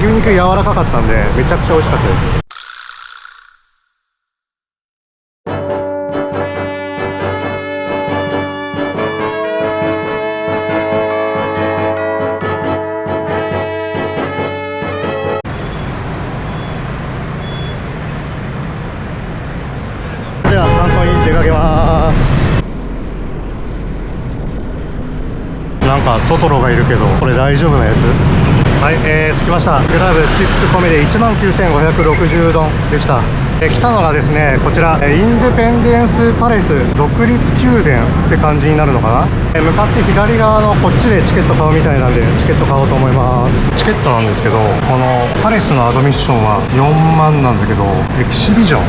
牛肉柔らかかったんでめちゃくちゃ美味しかったです。では南東に出かけます。なんかトトロがいるけどこれ大丈夫なやつ？はい、着きました。グラブチップ込みで19,560ドンでした。来たのがですね、こちらインデペンデンスパレス独立宮殿って感じになるのかな。向かって左側のこっちでチケット買うみたいなんでチケット買おうと思います。チケットなんですけど、このパレスのアドミッションは4万なんだけど、エキシビジョン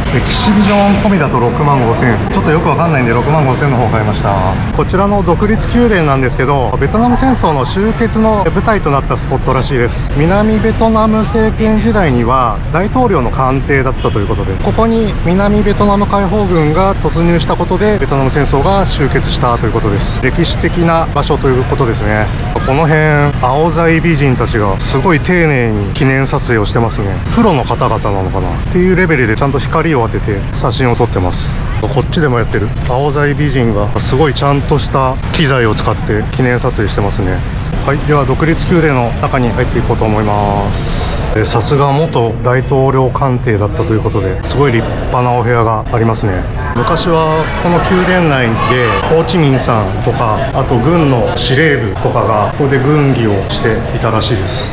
込みだと6万5千円、ちょっとよくわかんないんで6万5千円の方買いました。こちらの独立宮殿なんですけど、ベトナム戦争の終結の舞台となったスポットらしいです。南ベトナム政権時代には大統領の官邸だったということで、ここに南ベトナム解放軍が突入したことでベトナム戦争が終結したということです。歴史的な場所ということですね。この辺青材美人たちがすごい丁寧に記念撮影をしてますね。プロの方々なのかなっていうレベルでちゃんと光を当てて写真を撮ってます。こっちでもやってる青材美人がすごいちゃんとした機材を使って記念撮影してますね。はい、では独立宮殿の中に入っていこうと思います。さすが元大統領官邸だったということですごい立派なお部屋がありますね。昔はこの宮殿内でホーチミンさんとかあと軍の司令部とかがここで軍議をしていたらしいです。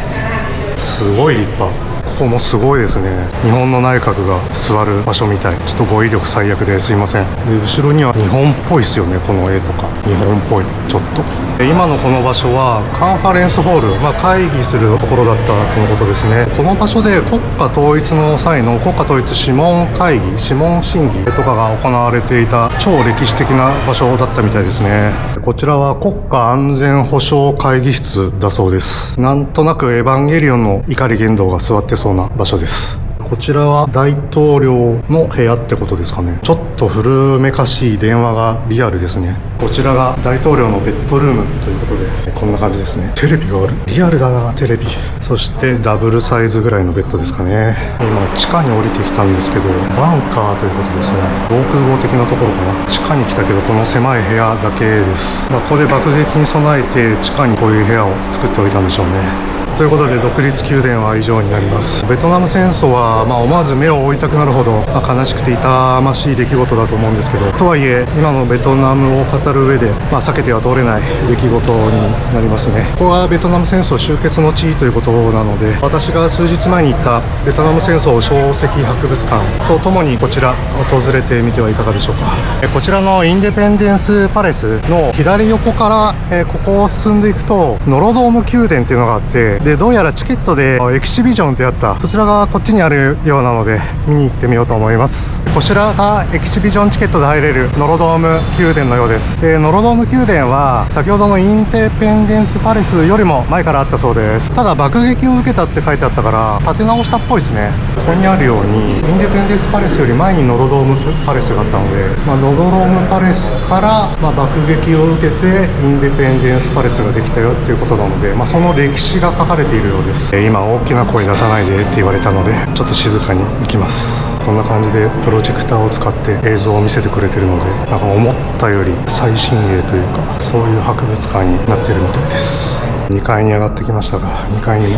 すごい立派。ここもすごいですね。日本の内閣が座る場所みたい。ちょっと語彙力最悪ですいません。で後ろには日本っぽいですよね。この絵とか日本っぽい。ちょっと今のこの場所はカンファレンスホール、会議するところだったとのことですね。この場所で国家統一の際の国家統一諮問会議、諮問審議とかが行われていた超歴史的な場所だったみたいですね。こちらは国家安全保障会議室だそうです。なんとなくエヴァンゲリオンの碇玄道が座ってそうな場所です。こちらは大統領の部屋ってことですかね。ちょっと古めかしい電話がリアルですね。こちらが大統領のベッドルームということでこんな感じですね。テレビがある。リアルだなテレビ。そしてダブルサイズぐらいのベッドですかね。今地下に降りてきたんですけどバンカーということですね。防空壕的なところかな。地下に来たけどこの狭い部屋だけです。ここで爆撃に備えて地下にこういう部屋を作っておいたんでしょうね。ということで独立宮殿は以上になります。ベトナム戦争は思わず目を覆いたくなるほど悲しくて痛ましい出来事だと思うんですけど、とはいえ今のベトナムを語る上で避けては通れない出来事になりますね。ここはベトナム戦争終結の地ということなので、私が数日前に行ったベトナム戦争小石博物館とともにこちら訪れてみてはいかがでしょうか。こちらのインデペンデンスパレスの左横からここを進んでいくとノロドーム宮殿っていうのがあって、でどうやらチケットでエキシビジョンってあったそちらがこっちにあるようなので見に行ってみようと思います。こちらがエキシビジョンチケットで入れるノロドーム宮殿のようです。でノロドーム宮殿は先ほどのインデペンデンスパレスよりも前からあったそうです。ただ爆撃を受けたって書いてあったから建て直したっぽいですね。ここにあるようにインデペンデンスパレスより前にノロドームパレスがあったので、ノロドームパレスから爆撃を受けてインデペンデンスパレスができたよっていうことなので、その歴史が書かれているようです。今大きな声出さないでって言われたのでちょっと静かに行きます。こんな感じでプロジェクターを使って映像を見せてくれてるので、思ったより最新鋭というかそういう博物館になってるみたいです。2階に上がってきましたが2階にも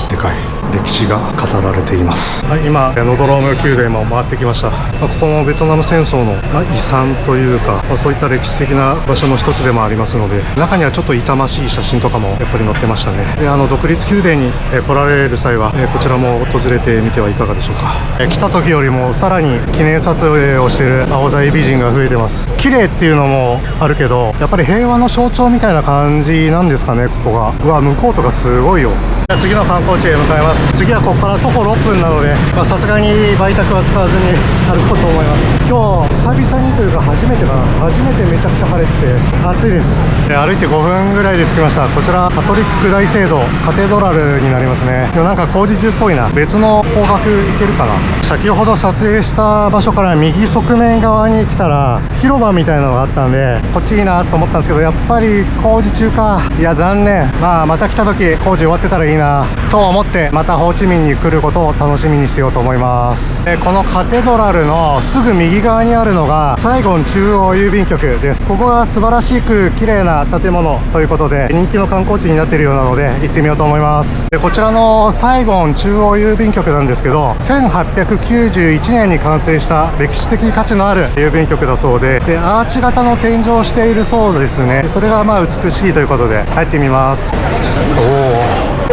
でかい歴史が語られています。はい、今ノドローム宮殿も回ってきました。ここもベトナム戦争の遺産というかそういった歴史的な場所の一つでもありますので、中にはちょっと痛ましい写真とかもやっぱり載ってましたね。で独立宮殿に来られる際はこちらも訪れてみてはいかがでしょうか。来た時よりもさらに記念撮影をしている青材美人が増えてます。綺麗っていうのもあるけどやっぱり平和の象徴みたいな感じなんですかね。ここが向こうとかすごいよ。次の観光地へ向かいます。次はここから徒歩6分なのでさすがに売宅は使わずに歩こうと思います。今日久々にというか初めてかな。初めてめちゃくちゃ晴れてて暑いです。歩いて5分ぐらいで着きました。こちらカトリック大聖堂カテドラルになりますね。でも工事中っぽいな。別の方角行けるかな。先ほど撮影した場所から右側面側に来たら広場みたいなのがあったんで、こっちいいなと思ったんですけど、やっぱり工事中か。いや残念。また来た時工事終わってたらいいなと思って、またホーチミンに来ることを楽しみにしてようと思います。このカテドラルのすぐ右側にあるのがサイゴン中央郵便局です。ここが素晴らしく綺麗な建物ということで人気の観光地になっているようなので行ってみようと思います。こちらのサイゴン中央郵便局なんですけど、1891年に完成した歴史的価値のある郵便局だそうで、アーチ型の天井をしているそうですね。それが美しいということで入ってみます。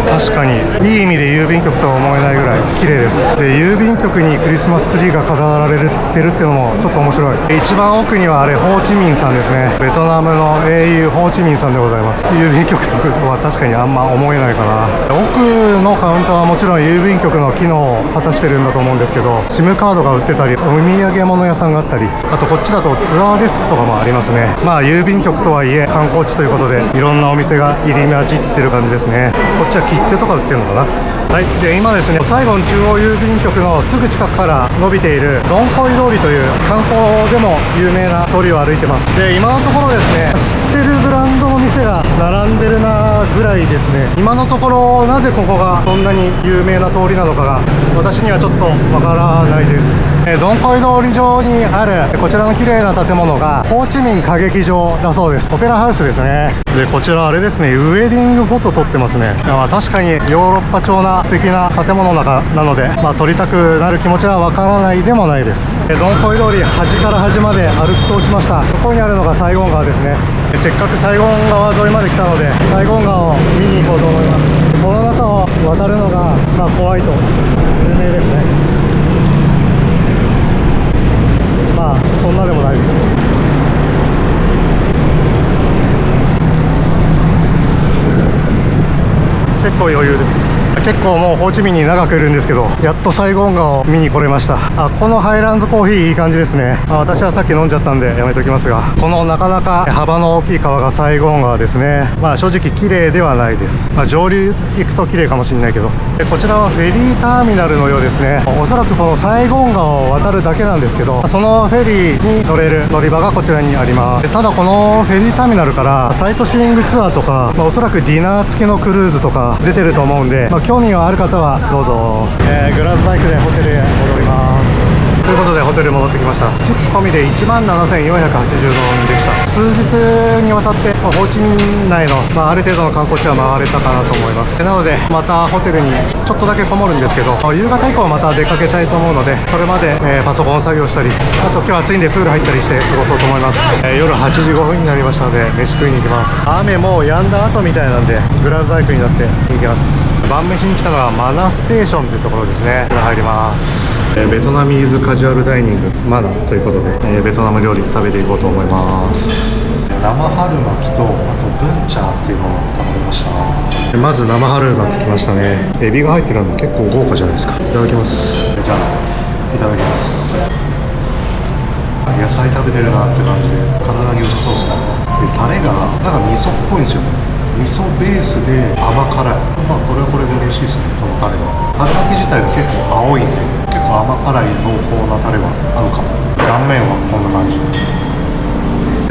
確かにいい意味で郵便局とは思えないぐらい綺麗です。で、郵便局にクリスマスツリーが飾られてるっていうのもちょっと面白い。一番奥にはあれホーチミンさんですね。ベトナムの英雄ホーチミンさんでございます。郵便局とは確かにあんま思えないかな。奥のカウンターはもちろん郵便局の機能を果たしてるんだと思うんですけど、SIM カードが売ってたり、お土産物屋さんがあったり、あとこっちだとツアーデスクとかもありますね。郵便局とはいえ観光地ということでいろんなお店が入り混じってる感じですね。こっちは切手とか売ってるのかな。はい、で今ですね、サイゴン中央郵便局のすぐ近くから伸びているドンコイ通りという観光でも有名な通りを歩いてます。で、今のところですね、知ってるブランドの店が並んでるなぐらいですね。今のところなぜここがそんなに有名な通りなのかが私にはちょっとわからないです。ドンコイ通り上にあるこちらの綺麗な建物がホーチミン歌劇場だそうです。オペラハウスですね。で、こちらあれですね、ウェディングフォト撮ってますね。確かにヨーロッパ調な素敵な建物の中なので、撮りたくなる気持ちはわからないでもないです。ドンコイ通り端から端まで歩き通しました。ここにあるのがサイゴン川ですね。せっかくサイゴン川沿いまで来たのでサイゴン川を見に行こうと思います。この中を渡るのが怖いと有名ですね。そんなでもないです。結構余裕です。結構もうホーチミンに長くいるんですけど、やっとサイゴン川を見に来れました。このハイランズコーヒーいい感じですね。私はさっき飲んじゃったんでやめときますが、このなかなか幅の大きい川がサイゴン川ですね。正直綺麗ではないです。上流行くと綺麗かもしれないけど、こちらはフェリーターミナルのようですね。おそらくこのサイゴン川を渡るだけなんですけど、そのフェリーに乗れる乗り場がこちらにあります。ただこのフェリーターミナルからサイトシーイングツアーとか、おそらくディナー付きのクルーズとか出てると思うんで、興味がある方はどうぞ。グラブバイクでホテルへ戻ります。ということでホテル戻ってきました。チップ込みで17,480ドンでした。数日にわたって、ホーチミン内の、ある程度の観光地は回れたかなと思います。なのでまたホテルにちょっとだけこもるんですけど、夕方以降また出かけたいと思うので、それまで、パソコン作業したり、あと今日暑いんでプール入ったりして過ごそうと思います。夜8時5分になりましたので飯食いに行きます。雨もう止んだ後みたいなんでグラブバイクになって行きます。晩飯に来たのはマナステーションというところですね。これ入ります。ベトナミーズカジュアルダイニングマナということで、ベトナム料理食べていこうと思います。生春巻きとあとブンチャーっていうものを頼みました。まず生春巻ききましたね。エビが入ってるので結構豪華じゃないですか。いただきます。じゃあいただきます。野菜食べてるなって感じで体に良さそうですね。でタレがなんか味噌っぽいんですよ。味噌ベースで甘辛い。これはこれで美味しいですね。このタレは春巻き自体が結構青いんで、結構甘辛い濃厚なタレは合うかも。断面はこんな感じ。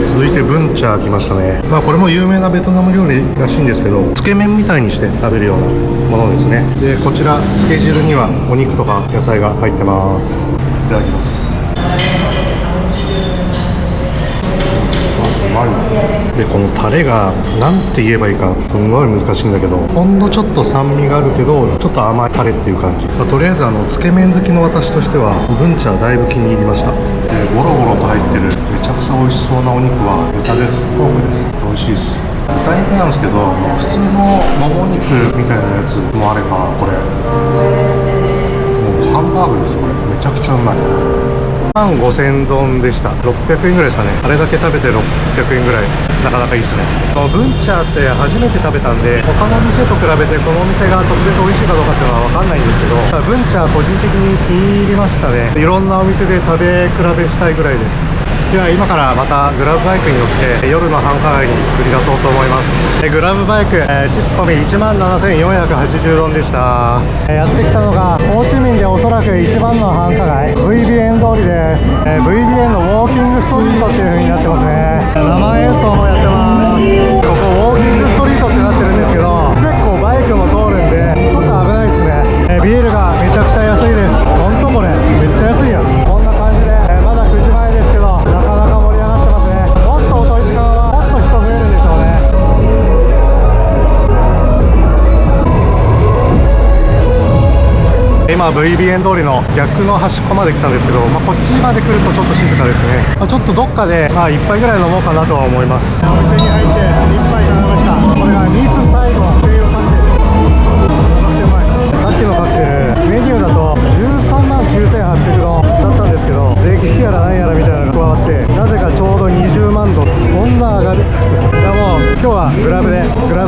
続いてブンチャー来ましたね。これも有名なベトナム料理らしいんですけど、つけ麺みたいにして食べるようなものですね。でこちらつけ汁にはお肉とか野菜が入ってます。いただきます。うまいな。でこのタレがなんて言えばいいかすんごい難しいんだけど、ほんのちょっと酸味があるけどちょっと甘いタレっていう感じ。とりあえずつけ麺好きの私としてはブンチャーだいぶ気に入りました。ゴロゴロと入ってるめちゃくちゃ美味しそうなお肉は豚です。ポークです。美味しいです。豚肉なんですけど、普通のもも肉みたいなやつもあれば、これもうハンバーグです。これめちゃくちゃうまい。15,000ドンでした。600円ぐらいですかね。あれだけ食べて600円ぐらい、なかなかいいですね。ブンチャーって初めて食べたんで、他の店と比べてこのお店が特別美味しいかどうかっていうのは分かんないんですけど、ブンチャー個人的に気に入りましたね。いろんなお店で食べ比べしたいぐらいです。では今からまたグラブバイクに乗って夜の繁華街に繰り出そうと思います。グラブバイク、チップ込み17,480ドンでした。やってきたのがホーチミンでおおそらく一番の繁華街 VBN 通りです、VBN のウォーキングストリートっていう風になってますね。生演奏もやってます。ここウォーキングストリートってなってるんですけど、結構バイクも通るんでちょっと危ないですね。ビールがめちゃくちゃ安いです。ほんとこれめっちゃ安いやん。こんな感じで、まだ9時前ですけどなかなか盛り上がってますね。もっと遅い時間はもっと人増えるんでしょうね。今 VBN 通りの逆の端っこまで来たんですけど、こっちまで来るとちょっと静かですね。ちょっとどっかで一杯ぐらい飲もうかなとは思います。お店に入って一杯頼みました。これがニスサイドっていうカクテル。さっきのカクテルメニューだと13万9800ドンだったんですけど、税金やらなんやらみたいなのが加わって、なぜかちょうど20万ドン。そんな上がる。もう今日はグラブ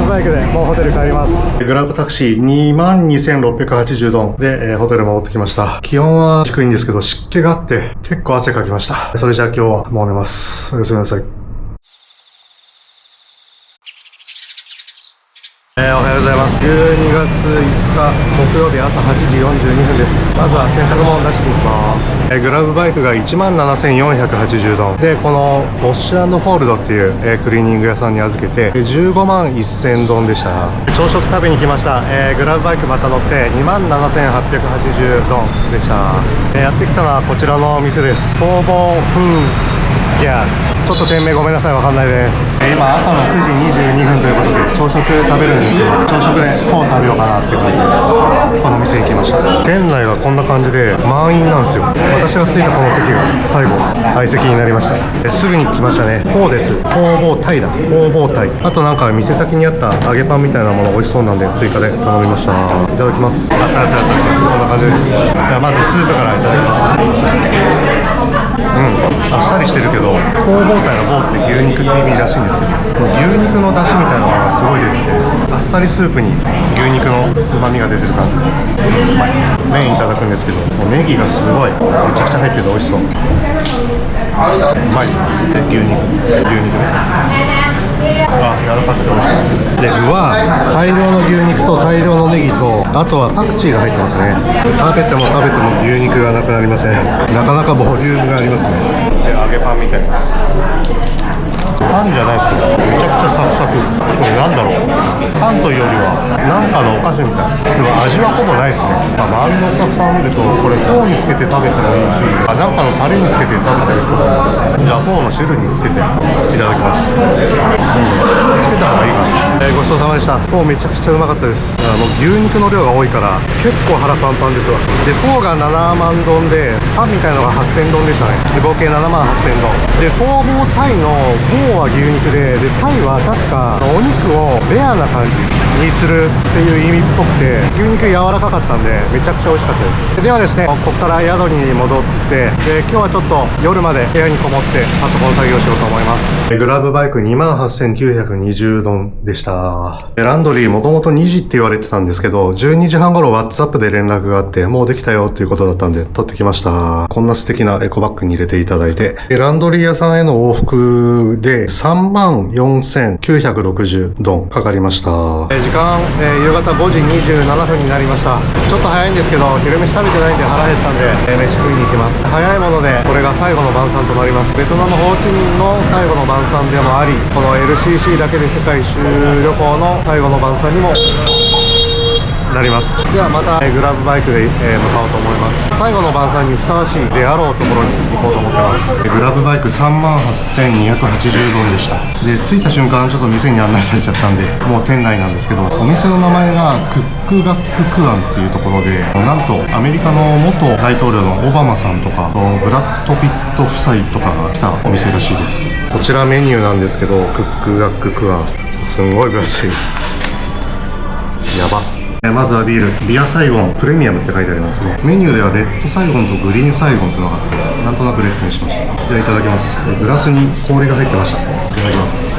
バイクでもうホテル帰ります。グラブタクシー22,680ドンで、ホテル戻ってきました。気温は低いんですけど湿気があって結構汗かきました。それじゃあ今日はもう寝ます。おやすみなさい。おはようございます。12月5日木曜日朝8時42分です。まずは洗濯物出していきます。グラブバイクが17,480ドンで、このウォッシュ&ホールドっていう、クリーニング屋さんに預けて15万1000ドンでした。朝食食べに来ました。グラブバイクまた乗って27,880ドンでした。やってきたのはこちらのお店です。工房いやちょっと店名ごめんなさい、わかんないです。今朝の9時22分ということで朝食食べるんですけど、朝食でフォー食べようかなって感じです。この店に来ました。店内がこんな感じで満員なんですよ。私が着いたこの席が最後相席になりました。すぐに来ましたね。フォーです。工房タイだ。工房タイ。あとなんか店先にあった揚げパンみたいなもの美味しそうなんで追加で頼みました。いただきます。熱々こんな感じです。ではまずスープからいただきます。あっさりしてるけど、工房タイの棒って牛肉の意味らしいんですけど、牛肉の出汁みたいなのがすごい出てて、あっさりスープに牛肉の旨味が出てる感じです。うまい。麺いただくんですけど、ネギがすごいめちゃくちゃ入ってて美味しそう。うまい。で牛肉ね。あ、柔らかくて美味しい。で具は大量の牛肉と大量のネギと、あとはパクチーが入ってますね。食べても牛肉がなくなりません。なかなかボリュームがありますね。で揚げパンみたいなやつ。パンじゃないっすよ。めちゃくちゃサクサク。これなんだろう、パンというよりはなんかのお菓子みたい。でも味はほぼないっすね。周りのお客さんを見るとこれフォーにつけて食べてもいいし、なんかのタレにつけて食べてる人もいます。じゃあフォーの汁につけていただきます。つけた方がいいかな。ごちそうさまでした。フォーめちゃくちゃうまかったです。牛肉の量が多いから結構腹パンパンですわ。でフォーが7万ドンで、パンみたいのが8000ドンでしたね。で合計7万8000ドンで、フォーボータイのフォーは牛肉で、タイは確かお肉をレアな感じにするっていう意味っぽくて、牛肉柔らかかったんでめちゃくちゃ美味しかったです。ではですね、ここから宿に戻って、で今日はちょっと夜まで部屋にこもってパソコン作業しようと思います。グラブバイク28,920ドンでした。ランドリーもともと2時って言われてたんですけど、12時半頃 WhatsApp で連絡があって、もうできたよっていうことだったんで取ってきました。こんな素敵なエコバッグに入れていただいて、ランドリー屋さんへの往復で34,960ドンかかりました。時間、夕方5時27分になりました。ちょっと早いんですけど昼飯食べてないんで腹減ったんで、飯食いに行きます。早いものでこれが最後の晩餐となります。ベトナムホーチミンの最後の晩餐でもあり、この LCC だけで世界一周旅行の最後の晩餐にもなります。ではまたグラブバイクで、向かおうと思います。最後の晩餐にふさわしいであろうところに行こうと思ってます。グラブバイク38,280ドンでした。で着いた瞬間ちょっと店に案内されちゃったんで、もう店内なんですけど、お店の名前がクックガッククアンっていうところで、なんとアメリカの元大統領のオバマさんとかブラッド・ピット夫妻とかが来たお店らしいです。こちらメニューなんですけど、クックガッククアンすんごい分厚い。やば。まずはビール、ビアサイゴンプレミアムって書いてありますね。メニューではレッドサイゴンとグリーンサイゴンっていうのがあって、なんとなくレッドにしました。ではいただきます。グラスに氷が入ってました。いただきます。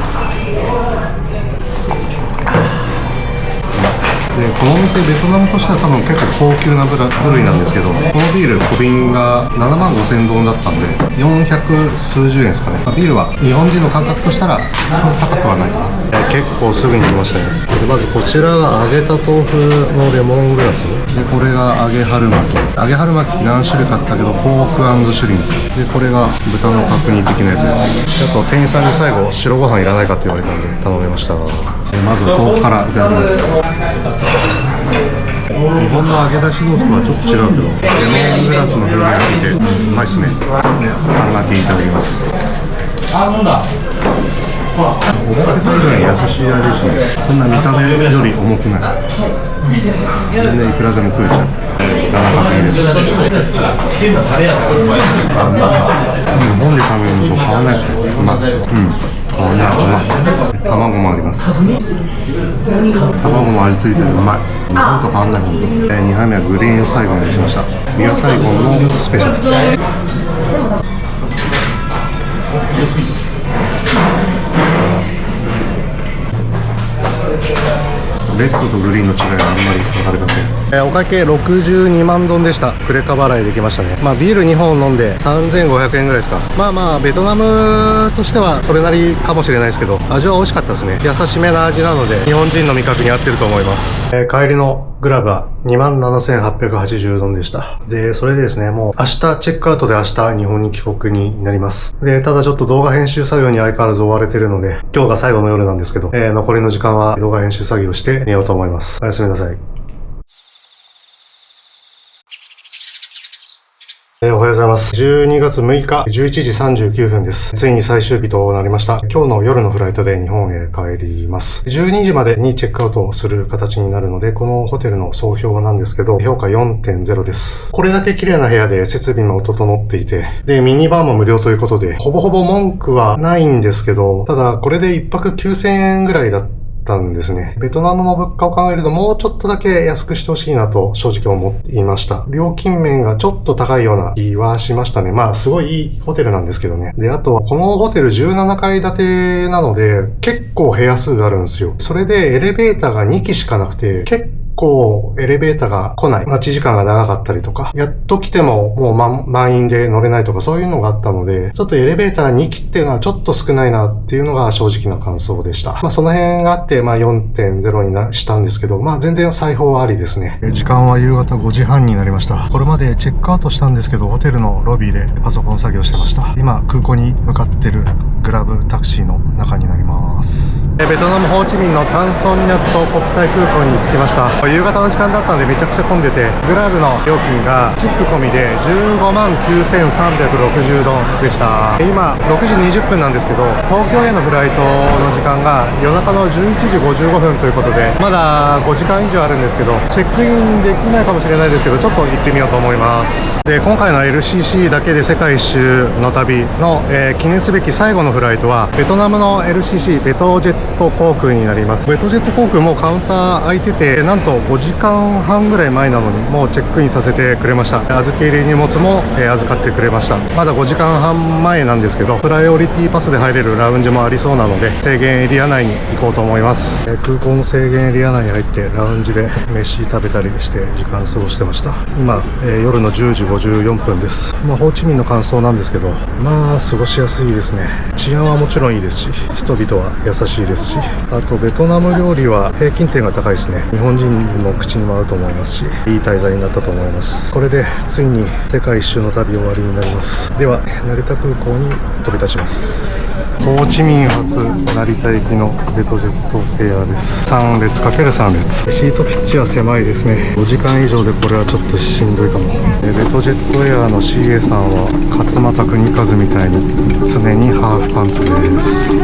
ででこのお店ベトナムとしては多分結構高級な部類なんですけど、このビール小瓶が7万5千ドンだったんで400数十円ですかね。ビールは日本人の感覚としたらそんな高くはないかな。結構すぐに来ましたね。でまずこちらが揚げた豆腐のレモングラスで、これが揚げ春巻き。揚げ春巻き何種類かあったけどポーク&シュリンプで、これが豚の角煮的なやつです。あと店員さんに最後白ご飯いらないかって言われたんで頼めました。まず豆腐からいただきます。日本の揚げ出し豆腐とはちょっと違うけどレモングラスの風味が効いてうまいっすね。で春巻きいただきます。思ってた以上に優しい味ですね。こんな見た目より重くない。全然いくらでも食えちゃう。豚の角煮です。あ、うまい。日本で食べるのと変わらないですね。うまい。変わらない。うまい。卵もあります。卵も味ついてる。うまい。日本と変わらない。本当。2杯目はグリーンサイゴンにしました。ビアサイゴンのスペシャルです。レッドとグリーンの違いはあんまり分かりません。お会計62万ドンでした。クレカ払いできましたね。ビール2本飲んで3500円ぐらいですか。ベトナムとしてはそれなりかもしれないですけど、味は美味しかったですね。優しめな味なので日本人の味覚に合ってると思います。帰りのグラブは27,880ドンでした。で、それでですね、もう明日チェックアウトで明日日本に帰国になります。で、ただちょっと動画編集作業に相変わらず追われてるので、今日が最後の夜なんですけど、残りの時間は動画編集作業して寝ようと思います。おやすみなさい。おはようございます。12月6日、11時39分です。ついに最終日となりました。今日の夜のフライトで日本へ帰ります。12時までにチェックアウトする形になるので、このホテルの総評なんですけど、評価 4.0 です。これだけ綺麗な部屋で設備も整っていて、で、ミニバーも無料ということで、ほぼほぼ文句はないんですけど、ただこれで1泊9000円ぐらいだったんですね。ベトナムの物価を考えるともうちょっとだけ安くしてほしいなと正直思っていました。料金面がちょっと高いような気はしましたね。すごいいいホテルなんですけどね。で、あとはこのホテル17階建てなので結構部屋数があるんですよ。それでエレベーターが2機しかなくて結構エレベーターが来ない。待ち時間が長かったりとか、やっと来てももう満員で乗れないとかそういうのがあったので、ちょっとエレベーター2機っていうのはちょっと少ないなっていうのが正直な感想でした。その辺があって、4.0 にしたんですけど、全然裁縫はありですね。時間は夕方5時半になりました。これまでチェックアウトしたんですけど、ホテルのロビーでパソコン作業してました。今空港に向かってるグラブタクシーの中になります。ベトナムホーチミンのタンソンニャット国際空港に着きました。夕方の時間だったのでめちゃくちゃ混んでて、グラブの料金がチップ込みで15万9360ドンでした。今6時20分なんですけど、東京へのフライトの時間が夜中の11時55分ということで、まだ5時間以上あるんですけど、チェックインできないかもしれないですけど、ちょっと行ってみようと思います。で、今回の LCC だけで世界一周の旅の、記念すべき最後のフライトはベトナムの LCC ベトジェット航空になります。ベトジェット航空もカウンター空いてて、なんと5時間半ぐらい前なのにもうチェックインさせてくれました。預け入れ荷物も、預かってくれました。まだ5時間半前なんですけど、プライオリティパスで入れるラウンジもありそうなので、制限エリア内に行こうと思います。空港の制限エリア内に入ってラウンジで飯食べたりして時間過ごしてました。今、夜の10時54分です。ホーチミンの感想なんですけど、過ごしやすいですね。治安はもちろんいいですし、人々は優しいですし、あとベトナム料理は平均点が高いですね。日本人の口にも合うと思いますし、いい滞在になったと思います。これでついに世界一周の旅終わりになります。では成田空港に飛び立ちます。ホーチミン発成田行きのベトジェットエアです。3列 ×3 列。シートピッチは狭いですね。5時間以上でこれはちょっとしんどいかも。ベトジェットエアの CA さんは勝俣国和みたいに常にハーフパンツです。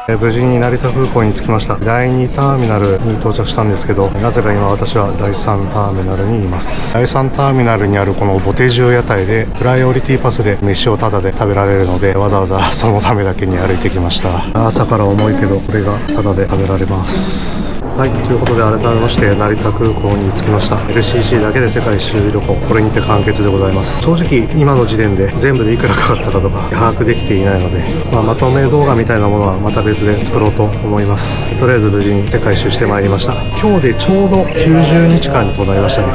無事に成田空港に着きました。第2ターミナルに到着したんですけど、なぜか今私は第3ターミナルにいます。第3ターミナルにあるこのボテジュ屋台でプライオリティパスで飯をタダで食べられるので、わざわざそのためだけに歩いてきました。朝から重いけどこれがタダで食べられます。はい、ということで改めまして成田空港に着きました。 LCC だけで世界一周旅行、これにて完結でございます。正直今の時点で全部でいくらかかったかとか把握できていないので、まとめ動画みたいなものはまた別で作ろうと思います。とりあえず無事に世界一周してまいりました。今日でちょうど90日間となりましたね。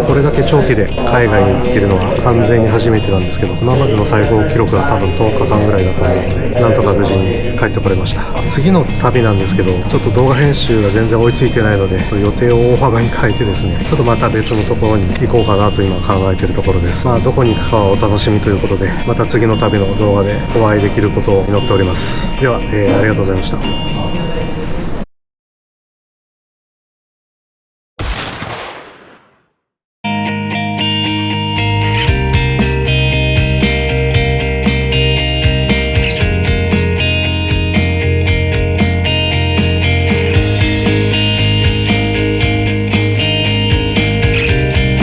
これだけ長期で海外に行ってるのは完全に初めてなんですけど、今までの最高記録は多分10日間ぐらいだと思うので、なんとか無事に帰ってこれました。次の旅なんですけど、ちょっと動画編集が全然追いついてないので予定を大幅に変えてですね、ちょっとまた別のところに行こうかなと今考えているところです。どこに行くかはお楽しみということで、また次の旅の動画でお会いできることを祈っております。では、ありがとうございました。